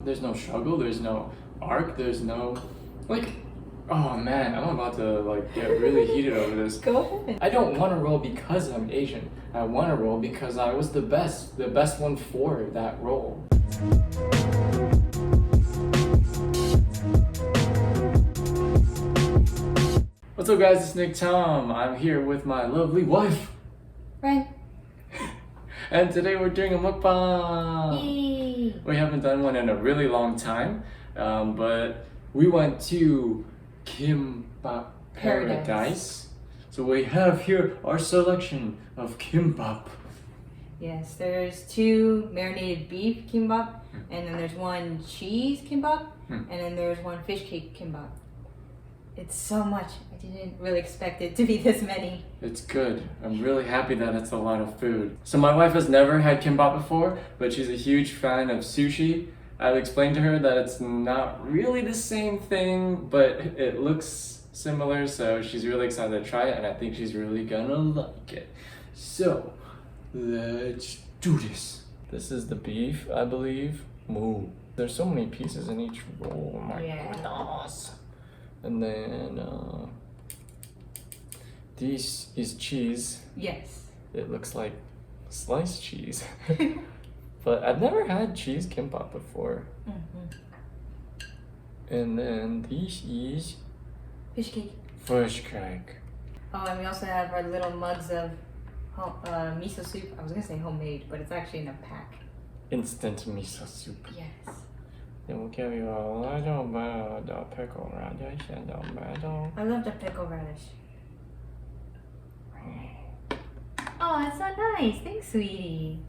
there's no struggle, there's no arc, there's no like. Oh man, I'm about to like get really heated over this. Go ahead. I don't want to roll because I'm Asian. I want to roll because I was the best one for that role. What's up guys, it's Nick Tom. I'm here with my lovely wife. Ren. And today we're doing a mukbang. Yay. We haven't done one in a really long time, but we went to Kimbap Paradise. So we have here our selection of kimbap. Yes, there's 2 marinated beef kimbap, and then there's 1 cheese kimbap, and then there's 1 fish cake kimbap. It's so much. I didn't really expect it to be this many. It's good. I'm really happy that it's a lot of food. So my wife has never had kimbap before, but she's a huge fan of sushi. I've explained to her that it's not really the same thing, but it looks similar, so she's really excited to try it, and I think she's really gonna like it. So, let's do this. This is the beef, I believe. Ooh, there's so many pieces in each roll. Oh my goodness. And then, this is cheese. Yes. It looks like sliced cheese. But I've never had cheese kimbap before. And then this is Fish cake. fish cake. Oh, and we also have our little mugs of miso soup. I was gonna say homemade, but it's actually in a pack. Instant miso soup. Yes. Then we'll give you a little bit of the pickle radish in the middle. I love the pickle radish. Oh, that's so nice. Thanks, sweetie.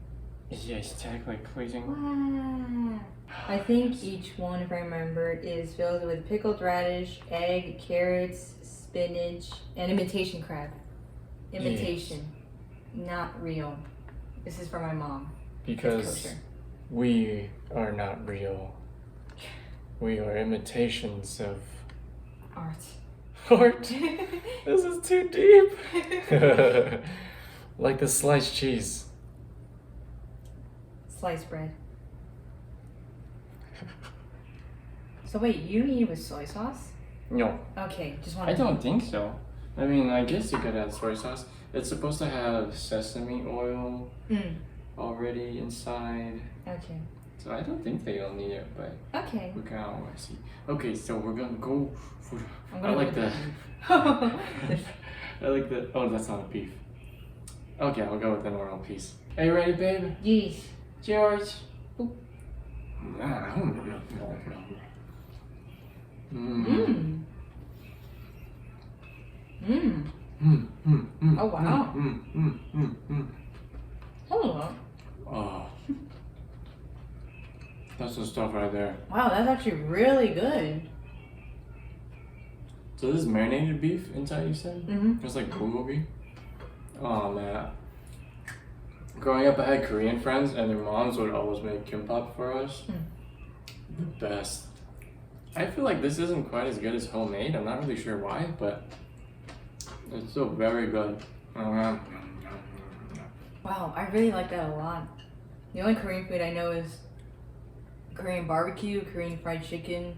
Yes, technically pleasing. Wow. I think each one, if I remember, is filled with pickled radish, egg, carrots, spinach, and imitation crab. Imitation. Not real. This is for my mom. Because we are not real. We are imitations of Art. art. This is too deep. Like the sliced cheese. Sliced bread. So wait, you eat it with soy sauce? No. Okay, just want I don't think so. I mean, I guess you could add soy sauce. It's supposed to have sesame oil already inside. Okay. So I don't think they'll need it, but Okay. we can always see. Okay, so we're gonna go for. I like the. I like the. Oh, that's not a beef. Okay, I'll go with the normal piece. Are you ready, babe? Yes. George. Oh. Oh wow. Hold on. Oh. That's the stuff right there. Wow, that's actually really good. So this is marinated beef inside, you said? It's like bulgogi. Oh man. Growing up, I had Korean friends, and their moms would always make kimbap for us. The best. I feel like this isn't quite as good as homemade. I'm not really sure why, but it's still very good. Wow, I really like that a lot. The only Korean food I know is Korean barbecue, Korean fried chicken,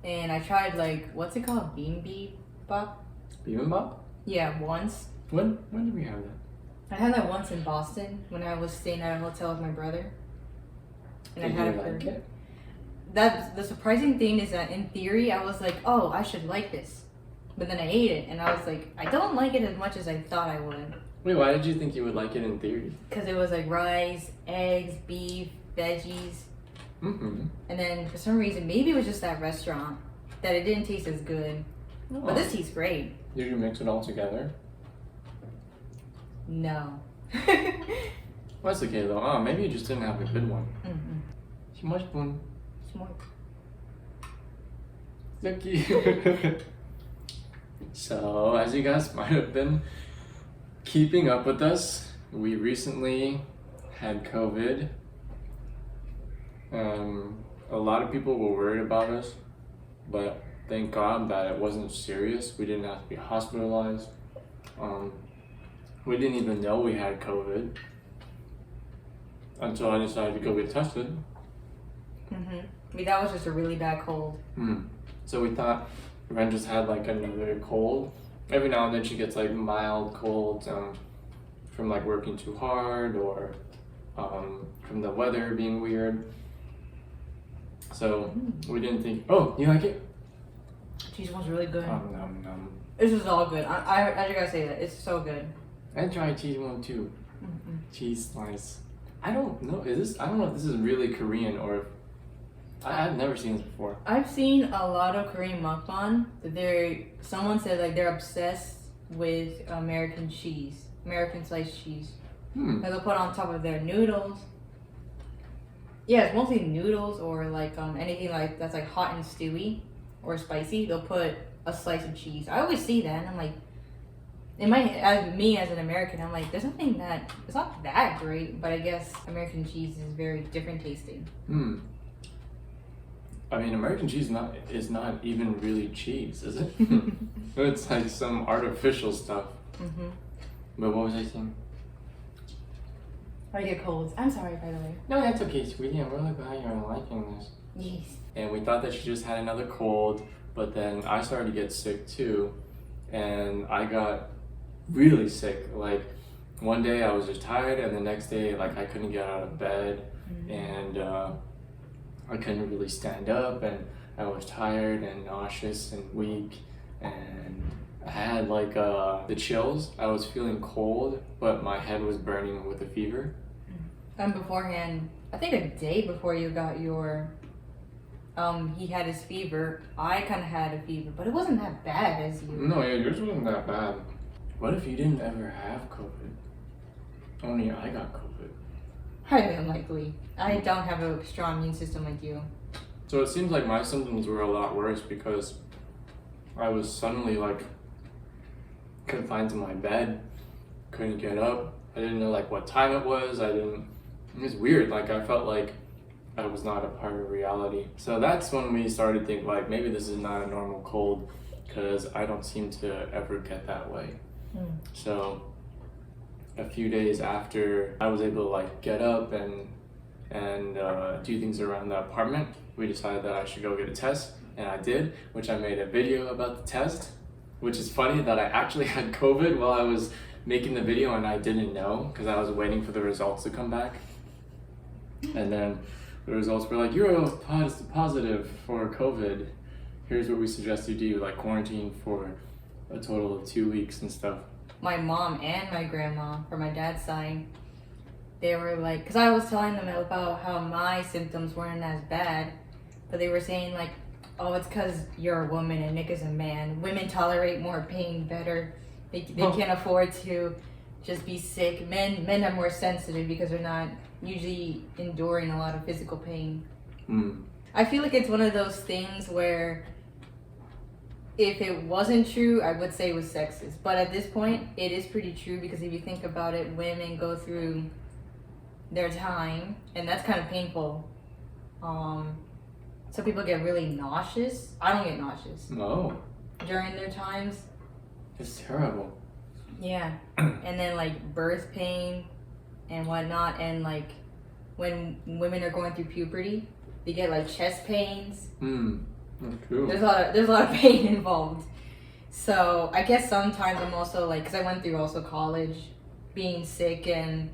and I tried like, what's it called? Bibimbap? Bibimbap? Yeah, once. When did we have that? I had that once in Boston when I was staying at a hotel with my brother. And Did I had you it for like it? the surprising thing is that in theory I was like, oh, I should like this. But then I ate it and I was like, I don't like it as much as I thought I would. Wait, why did you think you would like it in theory? Because it was like rice, eggs, beef, veggies. And then for some reason, maybe it was just that restaurant that it didn't taste as good. Oh. But this tastes great. Did you mix it all together? No. Well, that's okay though. Oh, maybe you just didn't have a good one. Smart. Smart. Lucky. So, as you guys might have been keeping up with us, we recently had COVID. A lot of people were worried about us, but thank God that it wasn't serious. We didn't have to be hospitalized. We didn't even know we had COVID until I decided to go get tested. I mean, that was just a really bad cold. So we thought Ren just had like another cold. Every now and then she gets like mild colds from like working too hard or from the weather being weird. So we didn't think, oh, you like it? Cheese one's really good. Nom. This is all good. I just gotta say that. It's so good. And try cheese one too. Cheese slice. I don't know. I don't know if this is really Korean or if I've never seen this before. I've seen a lot of Korean mukbang. Someone said like they're obsessed with American cheese, American sliced cheese. That they'll put on top of their noodles. Yeah, it's mostly noodles or like anything like that's like hot and stewy or spicy. They'll put a slice of cheese. I always see that, and I'm like, as an American, I'm like, there's nothing that it's not that great, but I guess American cheese is very different tasting. I mean, American cheese is not even really cheese, is it? It's like some artificial stuff. But what was I saying? I get colds. I'm sorry, by the way. No, that's okay, sweetie. I'm really glad you're liking this. Yes. And we thought that she just had another cold, but then I started to get sick too, and I got really sick. Like one day I was just tired, and the next day like I couldn't get out of bed, and I couldn't really stand up, and I was tired and nauseous and weak, and I had like the chills. I was feeling cold, but my head was burning with a fever. And beforehand, I think a day before you got your, he had his fever. I kind of had a fever, but it wasn't that bad as you. No, yeah, yours wasn't that bad. What if you didn't ever have COVID? Only I got COVID. Highly unlikely. I don't have a strong immune system like you. So it seems like my symptoms were a lot worse because I was suddenly like confined to my bed, couldn't get up. I didn't know like what time it was. It was weird. Like I felt like I was not a part of reality. So that's when we started to think like maybe this is not a normal cold because I don't seem to ever get that way. So a few days after I was able to like get up and do things around the apartment, we decided that I should go get a test, and I did, which I made a video about the test, which is funny that I actually had COVID while I was making the video and I didn't know because I was waiting for the results to come back. And then the results were like, you're positive for COVID. Here's what we suggest you do, like quarantine for a total of 2 weeks and stuff. My mom and my grandma, from my dad's side, they were like, because I was telling them about how my symptoms weren't as bad, but they were saying like, oh, it's because you're a woman and Nick is a man. Women tolerate more pain better. They can't afford to just be sick. Men are more sensitive because they're not usually enduring a lot of physical pain. I feel like it's one of those things where if it wasn't true, I would say it was sexist. But at this point, it is pretty true because if you think about it, women go through their time, and that's kind of painful. Some people get really nauseous. I don't get nauseous. No. During their times. It's terrible. Yeah. And then like birth pain and whatnot, and like when women are going through puberty, they get like chest pains. That's true. There's a lot of pain involved. So I guess sometimes I'm also like, because I went through also college, being sick and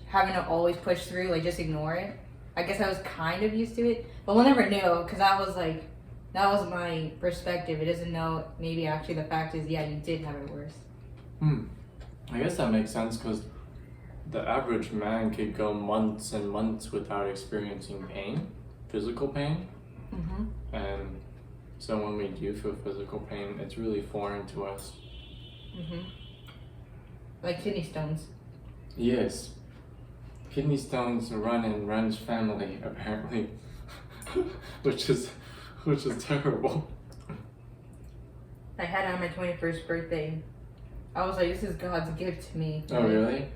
having to always push through, like just ignore it. I guess I was kind of used to it, but we'll never know because I was like, that was my perspective. It doesn't know maybe actually the fact is, yeah, you did have it worse. I guess that makes sense because the average man could go months and months without experiencing pain, physical pain. And so when we do feel physical pain, it's really foreign to us. Like kidney stones. Yes. Kidney stones run in Ren's family, apparently, which is terrible. I had it on my 21st birthday. I was like, this is God's gift to me. Oh, really?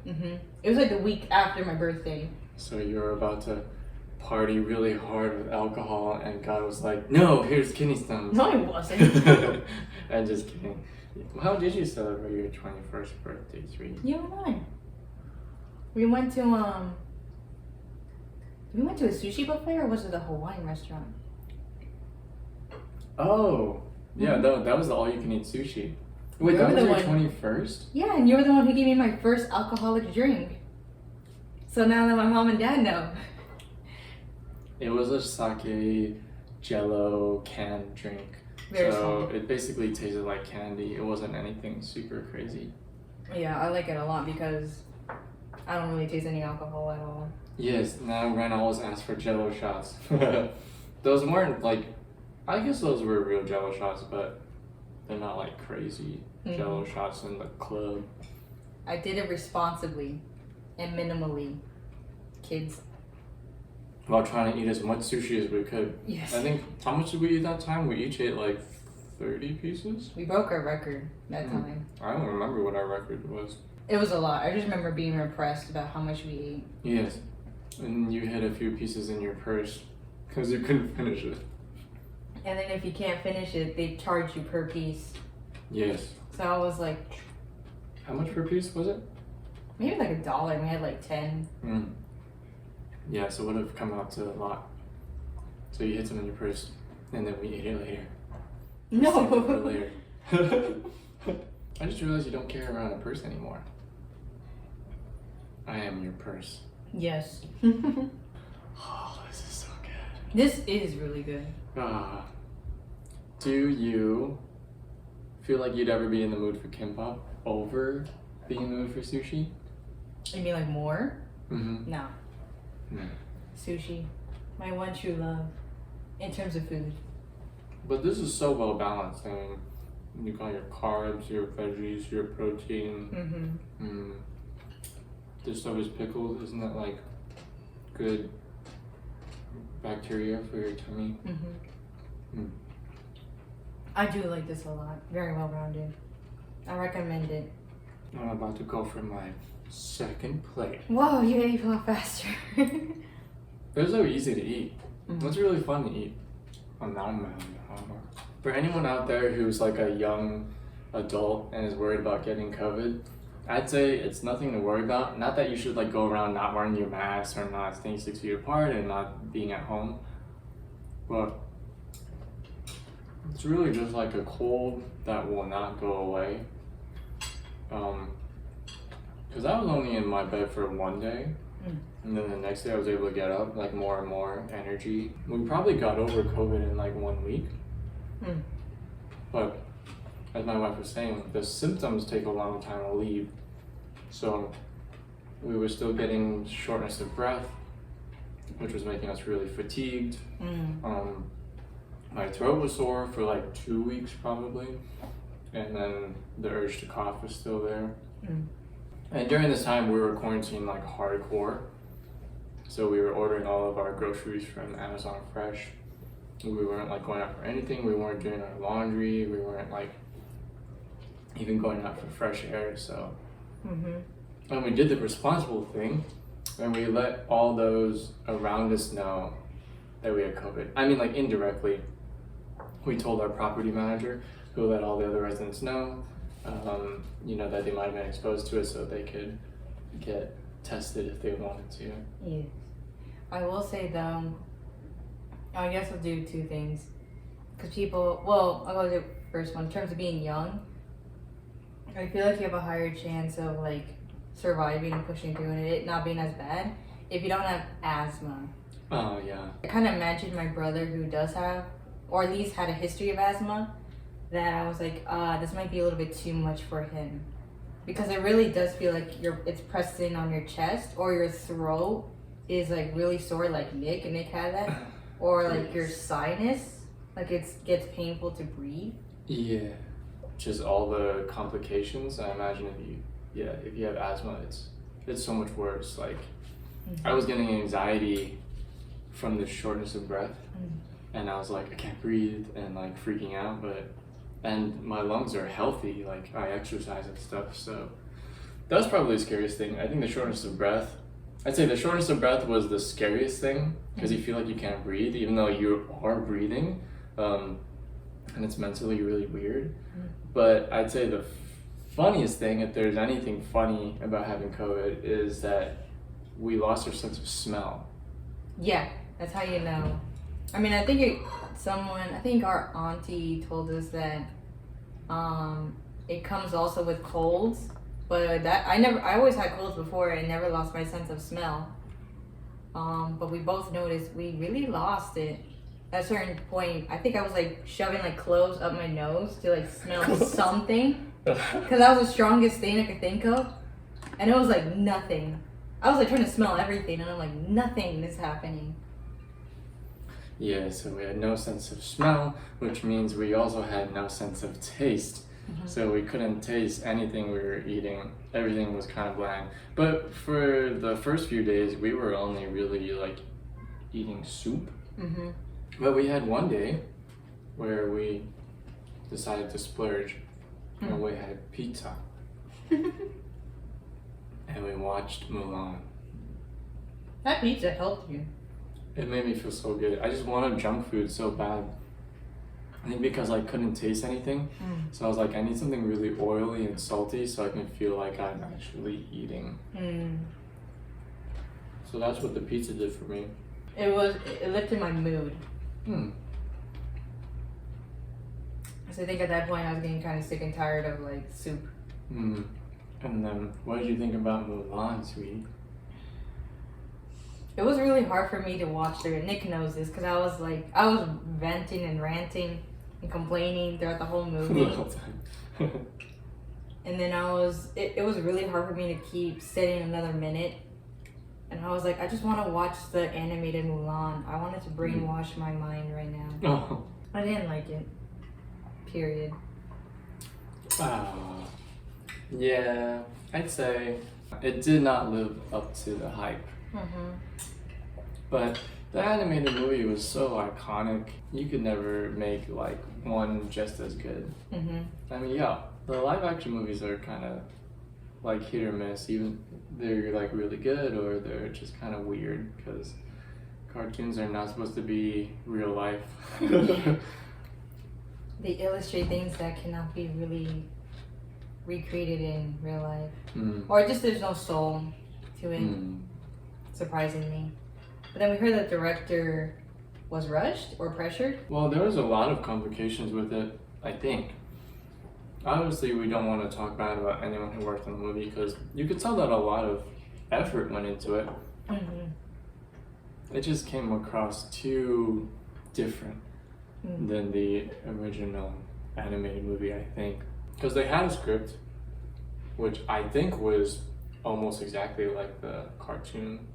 It was like the week after my birthday. So you were about to party really hard with alcohol, and God was like, no, here's kidney stones. No, it wasn't. I'm just kidding. How did you celebrate your 21st birthday, sweetie? You and I. We went to We went to a sushi buffet or was it a Hawaiian restaurant? Oh, yeah, that was the all-you-can-eat sushi. Wait, You that were was the your one- 21st? Yeah, and you were the one who gave me my first alcoholic drink. So now that my mom and dad know. It was a sake jello canned drink. Very so salty. it basically tasted like candy. It wasn't anything super crazy. Yeah, I like it a lot because I don't really taste any alcohol at all. Yes, now Ren always asks for jello shots. Those weren't like, I guess those were real jello shots, but they're not like crazy jello shots in the club. I did it responsibly and minimally, kids. While trying to eat as much sushi as we could. Yes. I think, how much did we eat that time? We each ate like 30 pieces? We broke our record that time. I don't remember what our record was. It was a lot. I just remember being impressed about how much we ate. Yes. And you hid a few pieces in your purse because you couldn't finish it. And then if you can't finish it, they charge you per piece. Yes. So I was like, How much per piece was it? maybe like $1 and we had like 10. Yeah, so it would have come out to a lot. So you hid some in your purse and then we ate it later. Saved it for No. later. I just realized you don't carry around a purse anymore. I am your purse. Yes. Oh, this is so good. This is really good. Do you feel like you'd ever be in the mood for kimbap over being in the mood for sushi? You mean like more? Mm-hmm. No. Sushi. My one true love. In terms of food. But this is so well balanced. I mean, you got your carbs, your veggies, your protein. There's always pickles. Isn't that like good bacteria for your tummy? I do like this a lot. Very well rounded. I recommend it. I'm about to go for my second plate. Whoa, you ate a lot faster. They're so easy to eat. It's really fun to eat. For anyone out there who's like a young adult and is worried about getting COVID, I'd say it's nothing to worry about. Not that you should like go around not wearing your mask or not staying 6 feet apart and not being at home, but it's really just like a cold that will not go away. Because I was only in my bed for one day, and then the next day I was able to get up, like more and more energy. We probably got over COVID in like 1 week, but as my wife was saying, the symptoms take a long time to leave. So we were still getting shortness of breath, which was making us really fatigued. My throat was sore for like 2 weeks probably, and then the urge to cough was still there. And during this time we were quarantined like hardcore. So we were ordering all of our groceries from Amazon Fresh. We weren't like going out for anything. We weren't doing our laundry. We weren't like even going out for fresh air. So, and we did the responsible thing, and we let all those around us know that we had COVID. I mean, like indirectly, we told our property manager, who let all the other residents know, that they might have been exposed to it, so they could get tested if they wanted to. Yes. I will say though, I guess I'll do two things. Because I'll go to the first one. In terms of being young, I feel like you have a higher chance of like surviving and pushing through and it not being as bad if you don't have asthma. Oh, yeah. I kind of imagined my brother who does have, or at least had a history of asthma, that I was like, this might be a little bit too much for him. Because it really does feel like it's pressed in on your chest, or your throat is like really sore like Nick, and Nick had that. Or like your sinus, like it gets painful to breathe. Yeah. Just all the complications. I imagine if you have asthma, it's so much worse. Like I was getting anxiety from the shortness of breath, and I was like, I can't breathe, and like freaking out, and my lungs are healthy, like I exercise and stuff, so that was probably the scariest thing. I think the shortness of breath, I'd say the shortness of breath was the scariest thing, because you feel like you can't breathe, even though you are breathing, and it's mentally really weird. But I'd say the funniest thing, if there's anything funny about having COVID, is that we lost our sense of smell. Yeah, that's how you know. I mean, I think our auntie told us that it comes also with colds, but I always had colds before and never lost my sense of smell. But we both noticed we really lost it at a certain point. I think I was like shoving like cloves up my nose to like smell something, because that was the strongest thing I could think of, and it was like nothing. I was like trying to smell everything, and I'm like, nothing is happening. Yeah, so we had no sense of smell, which means we also had no sense of taste. So we couldn't taste anything we were eating. Everything was kind of bland. But for the first few days, we were only really like eating soup. But we had one day where we decided to splurge, and we had pizza. And we watched Mulan. That pizza helped you. It made me feel so good. I just wanted junk food so bad. I think because I couldn't taste anything. So I was like, I need something really oily and salty so I can feel like I'm actually eating. So that's what the pizza did for me. It lifted my mood. So I think at that point I was getting kind of sick and tired of like soup. And then, what did you think about Mulan, sweetie? It was really hard for me to watch there. Nick knows this, because I was venting and ranting and complaining throughout the whole movie. The whole time. And then it was really hard for me to keep sitting another minute. And I was like, I just want to watch the animated Mulan. I wanted to brainwash my mind right now. Oh. I didn't like it. Period. Yeah, I'd say it did not live up to the hype. But the animated movie was so iconic, you could never make like one just as good. I mean, yeah, the live action movies are kind of like hit or miss. Even they're like really good or they're just kind of weird, because cartoons are not supposed to be real life. They illustrate things that cannot be really recreated in real life. Or just there's no soul to it, surprisingly. But then we heard that the director was rushed or pressured. Well, there was a lot of complications with it, I think. Obviously, we don't want to talk bad about anyone who worked on the movie, because you could tell that a lot of effort went into it. It just came across too different than the original animated movie, I think. Because they had a script, which I think was almost exactly like the cartoon.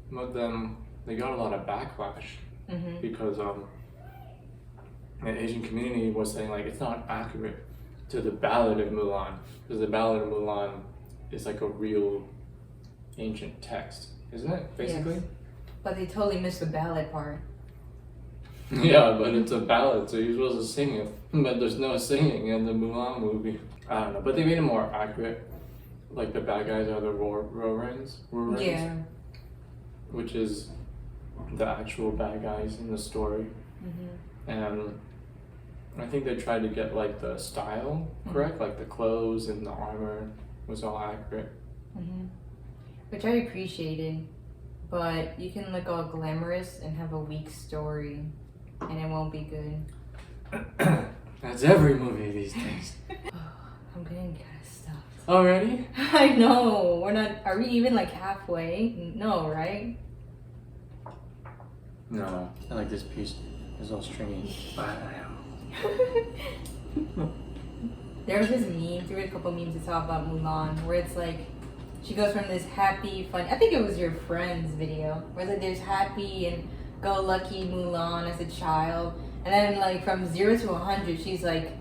But then they got a lot of backlash because the Asian community was saying like it's not accurate to the Ballad of Mulan, because the Ballad of Mulan is like a real ancient text, isn't it? Basically. Yes. But they totally missed the ballad part. Yeah, but it's a ballad, so you're supposed to sing it. But there's no singing in the Mulan movie. I don't know, but they made it more accurate. Like the bad guys are the Rorains, Yeah. which is the actual bad guys in the story. And I think they tried to get like the style correct, like the clothes and the armor was all accurate. Which I appreciated, but you can look all glamorous and have a weak story, and it won't be good. That's every movie these days. I'm getting kind of stuffed. Already? I know. We're not. Are we even like halfway? No, right? No, I like this piece. It's all stringy. There was this meme. There were a couple memes that talk about Mulan, where it's like she goes from this happy, fun. I think it was your friend's video, where it's like there's happy and go-lucky Mulan as a child, and then like from 0 to 100, she's like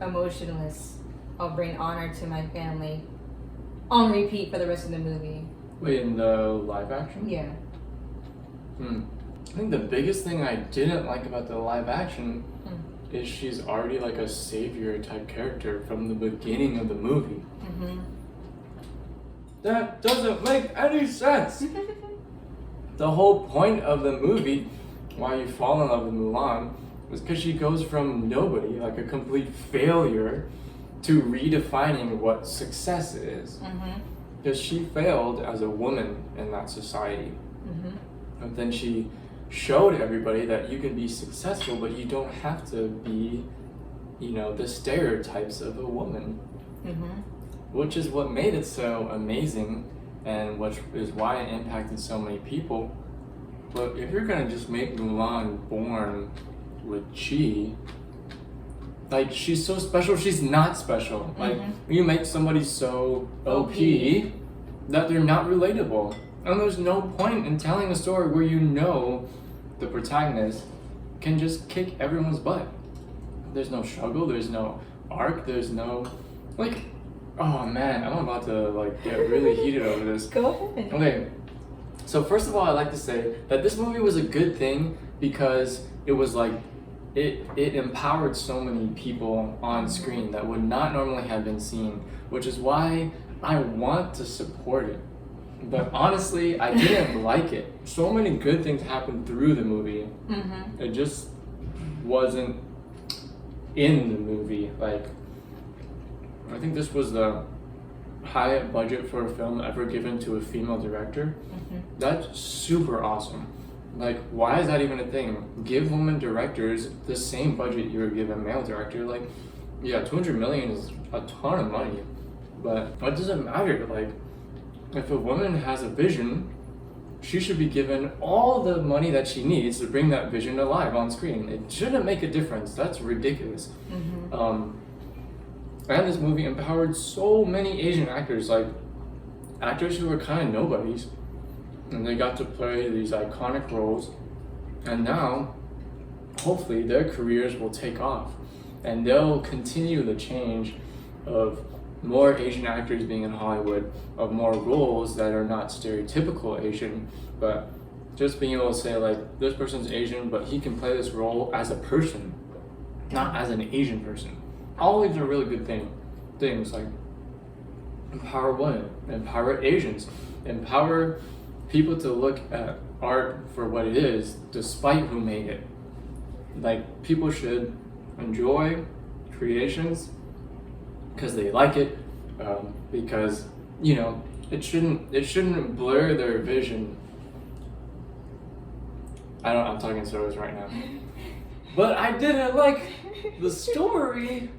emotionless. I'll bring honor to my family. On repeat for the rest of the movie. Wait, in the live action? Yeah. I think the biggest thing I didn't like about the live action is she's already like a savior type character from the beginning of the movie. That doesn't make any sense. The whole point of the movie, why you fall in love with Mulan, was because she goes from nobody, like a complete failure, to redefining what success is. Because she failed as a woman in that society. But then she showed everybody that you can be successful, but you don't have to be, the stereotypes of a woman. Which is what made it so amazing, and which is why it impacted so many people. But if you're gonna just make Mulan born with chi, like, she's so special, she's not special. Like, you make somebody so OP that they're not relatable. And there's no point in telling a story where the protagonist can just kick everyone's butt. There's no struggle, there's no arc, there's no, oh man, I'm about to get really heated over this. Go ahead. Okay, so first of all, I'd like to say that this movie was a good thing because it was it empowered so many people on screen that would not normally have been seen, which is why I want to support it. But honestly, I didn't like it. So many good things happened through the movie. It just wasn't in the movie. I think this was the highest budget for a film ever given to a female director. That's super awesome. Why is that even a thing? Give women directors the same budget you would give a male director. Yeah, $200 million is a ton of money, but what does it matter? If a woman has a vision, she should be given all the money that she needs to bring that vision alive on screen. It shouldn't make a difference. That's ridiculous. And this movie empowered so many Asian actors, actors who were kind of nobodies, and they got to play these iconic roles. And now, hopefully, their careers will take off, and they'll continue the change of more Asian actors being in Hollywood, of more roles that are not stereotypical Asian, but just being able to say this person's Asian, but he can play this role as a person, not as an Asian person. All of these are really good things, empower women, empower Asians, empower people to look at art for what it is, despite who made it. People should enjoy creations because they like it, because it shouldn't blur their vision. I'm talking stories right now, but I didn't like the story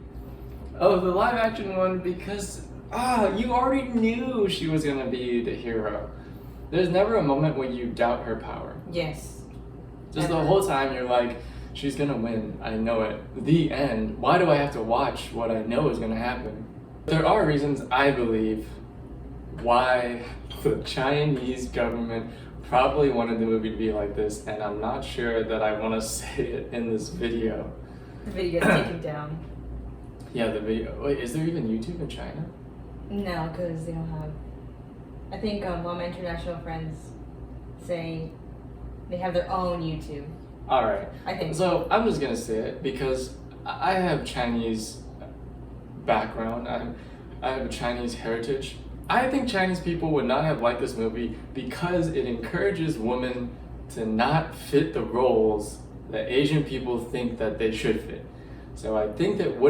of the live action one because you already knew she was gonna be the hero. There's never a moment when you doubt her power. Yes. Just the whole time you're she's gonna win. I know it. The end. Why do I have to watch what I know is gonna happen? There are reasons, I believe, why the Chinese government probably wanted the movie to be like this, and I'm not sure that I want to say it in this video. The video gets taken down. Yeah, the video. Wait, is there even YouTube in China? No, because they don't have. I think one of my international friends saying they have their own YouTube. Alright. I think so. I'm just gonna say it because I have Chinese background. I have a Chinese heritage. I think Chinese people would not have liked this movie because it encourages women to not fit the roles that Asian people think that they should fit. So I think that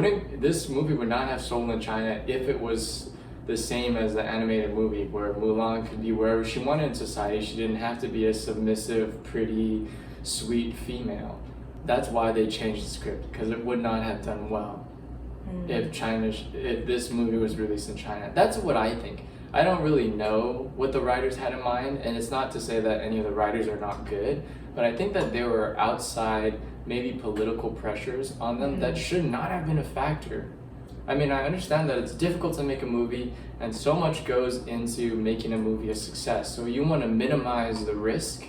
this movie would not have sold in China if it was the same as the animated movie where Mulan could be wherever she wanted in society. She didn't have to be a submissive, pretty, sweet female. That's why they changed the script, because it would not have done well if this movie was released in China. That's what I think. I don't really know what the writers had in mind, and it's not to say that any of the writers are not good, but I think that there were outside, maybe political pressures on them that should not have been a factor. I mean, I understand that it's difficult to make a movie, and so much goes into making a movie a success. So you want to minimize the risk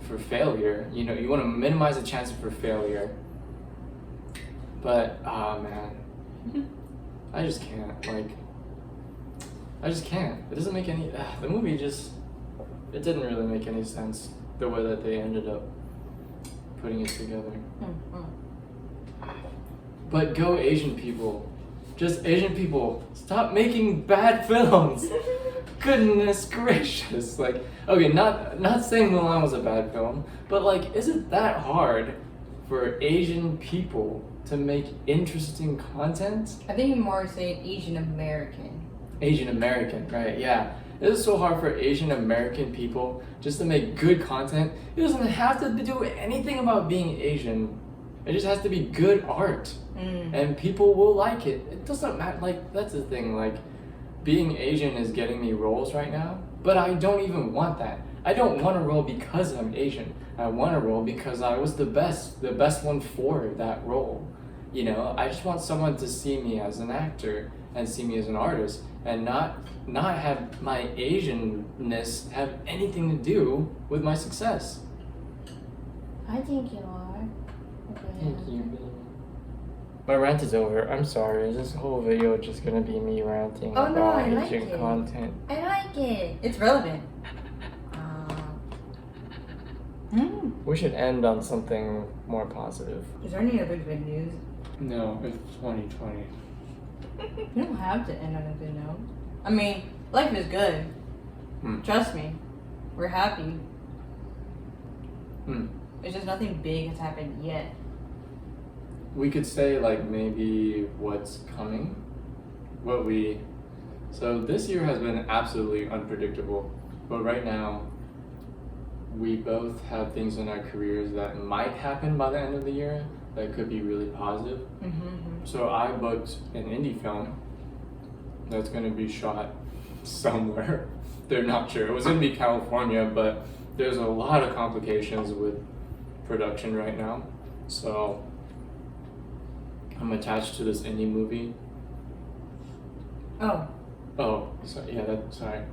for failure. You want to minimize the chances for failure. But, man, I just can't. I just can't. It doesn't make any. The movie it didn't really make any sense the way that they ended up putting it together. But go Asian people. Just Asian people, stop making bad films. Goodness gracious. Okay, not saying Mulan was a bad film, but is it that hard for Asian people to make interesting content? I think you're more saying Asian American. Asian American, right? Yeah. It is so hard for Asian American people just to make good content. It doesn't have to do anything about being Asian. It just has to be good art. And people will like it. It doesn't matter, like, that's the thing, like, being Asian is getting me roles right now, but I don't even want that. I don't want a role because I'm Asian. I want a role because I was the best one for that role. You know, I just want someone to see me as an actor and see me as an artist and not have my Asianness have anything to do with my success. I think you are. Thank you, baby. My rant is over. I'm sorry. This whole video is just gonna be me ranting Oh, no, about I like Asian it. content. I like it. It's relevant. We should end on something more positive. Is there any other good news? No, it's 2020. You don't have to end on a good note. I mean, life is good. Trust me. We're happy. It's just nothing big has happened yet. We could say, like, maybe what's coming. So this year has been absolutely unpredictable, but right now we both have things in our careers that might happen by the end of the year that could be really positive. So I booked an indie film that's going to be shot somewhere. They're not sure. It was going to be California, but there's a lot of complications with production right now. So I'm attached to this indie movie. Sorry.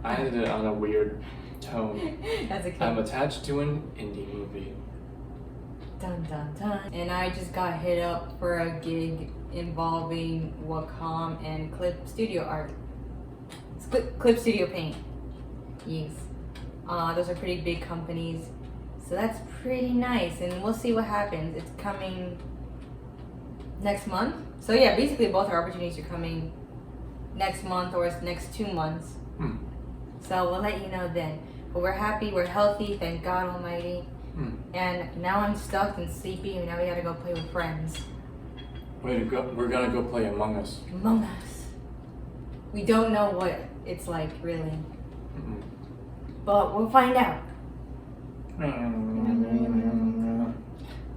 I ended it on a weird tone. That's okay. I'm attached to an indie movie. Dun dun dun. And I just got hit up for a gig involving Wacom and Clip Studio art. It's Clip Studio Paint. Yes. Those are pretty big companies. So that's pretty nice. And we'll see what happens. It's coming next month. So yeah, basically both our opportunities are coming next month or next 2 months. So we'll let you know then. But we're happy, we're healthy, thank God Almighty. And now I'm stuck and sleepy, and now we gotta go play with friends. Way to go. We're gonna go play Among Us. Among Us. We don't know what it's like, really. But we'll find out.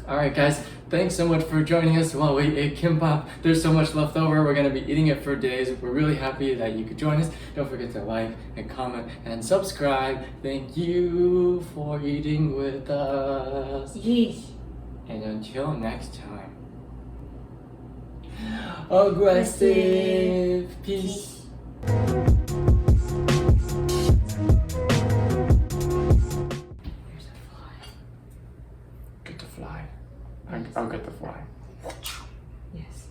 Alright guys, thanks so much for joining us while we ate kimbap. There's so much left over, we're going to be eating it for days. We're really happy that you could join us. Don't forget to like and comment and subscribe. Thank you for eating with us. Yeesh. And until next time, aggressive peace. I'll get the fly. Yes.